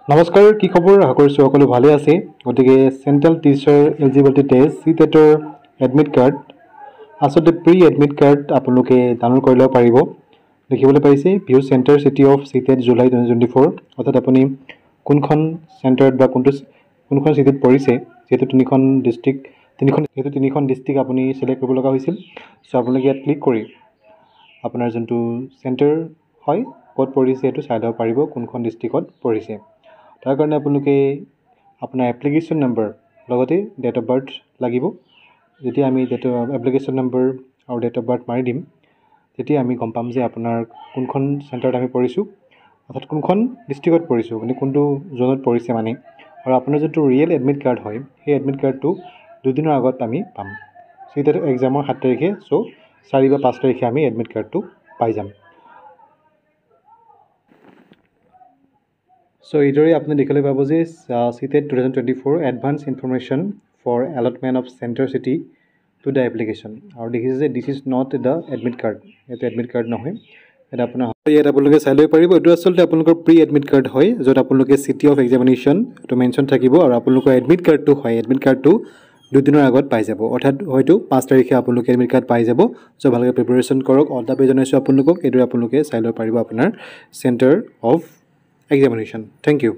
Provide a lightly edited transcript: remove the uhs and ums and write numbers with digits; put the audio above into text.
নমস্কাৰ, কি খবৰ? আশা কৰিছোঁ সকলো ভালে আছে। গতিকে চেণ্ট্ৰেল টিচাৰ এলিজিবিলিটি টেষ্ট চিটেটৰ এডমিট কাৰ্ড, আচলতে প্ৰি এডমিট কাৰ্ড আপোনালোকে ডাউনলোড কৰি ল'ব পাৰিব। দেখিবলৈ পাইছে view centre city of CTET July 2024, অৰ্থাৎ আপুনি কোনখন চেণ্টাৰত বা কোনখন চিটিত পৰিছে, যিহেতু তিনিখন ডিষ্ট্ৰিক্ট আপুনি চিলেক্ট কৰিব লগা হৈছিল। চ' আপোনালোকে ইয়াত ক্লিক কৰি আপোনাৰ যোনটো চেণ্টাৰ হয় ক'ত পৰিছে এইটো চাই ল'ব পাৰিব, কোনখন ডিষ্ট্ৰিক্টত পৰিছে। তাৰ কাৰণে আপোনালোকে আপোনাৰ এপ্লিকেশ্যন নম্বৰ লগতে ডেট অফ বাৰ্থ লাগিব। যেতিয়া আমি এপ্লিকেশ্যন নম্বৰ আৰু ডেট অফ বাৰ্থ মাৰি দিম, তেতিয়া আমি গম পাম যে আপোনাৰ কোনখন চেণ্টাৰত আমি পৰিছোঁ, অৰ্থাৎ কোনখন ডিষ্ট্ৰিক্টত পৰিছোঁ, মানে কোনটো জোনত পৰিছে মানে। আৰু আপোনাৰ যোনটো ৰিয়েল এডমিট কাৰ্ড হয়, সেই এডমিট কাৰ্ডটো দুদিনৰ আগত আমি পাম। চিটেট এক্সামৰ 7 তাৰিখে, চ' 4 বা 5 তাৰিখে আমি এডমিট কাৰ্ডটো পাই যাম। চ' এইদৰে আপুনি দেখিবলৈ পাব যে CTET 2024 advance information for allotment of center city to the application. আৰু দেখিছে যে this is not the admit card, এইটো এডমিট কাৰ্ড নহয়। ইয়াত আপোনালোকে চাই ল'ব পাৰিব, এইটো আচলতে আপোনালোকৰ প্ৰি এডমিট কাৰ্ড হয়, য'ত আপোনালোকে চিটি অফ এক্সামিনেশ্যন এইটো মেনশ্যন থাকিব। আৰু আপোনালোকৰ এডমিট কাৰ্ডটো হয়, এডমিট কাৰ্ডটো দুদিনৰ আগত পাই যাব, অৰ্থাৎ হয়তো 5 তাৰিখে আপোনালোকে এডমিট কাৰ্ড পাই যাব। চ' ভালকৈ প্ৰিপেৰেশ্যন কৰক। অল দ্য বেষ্ট জনাইছোঁ আপোনালোকক। এইদৰে আপোনালোকে চাই ল'ব পাৰিব আপোনাৰ centre of examination. Thank you.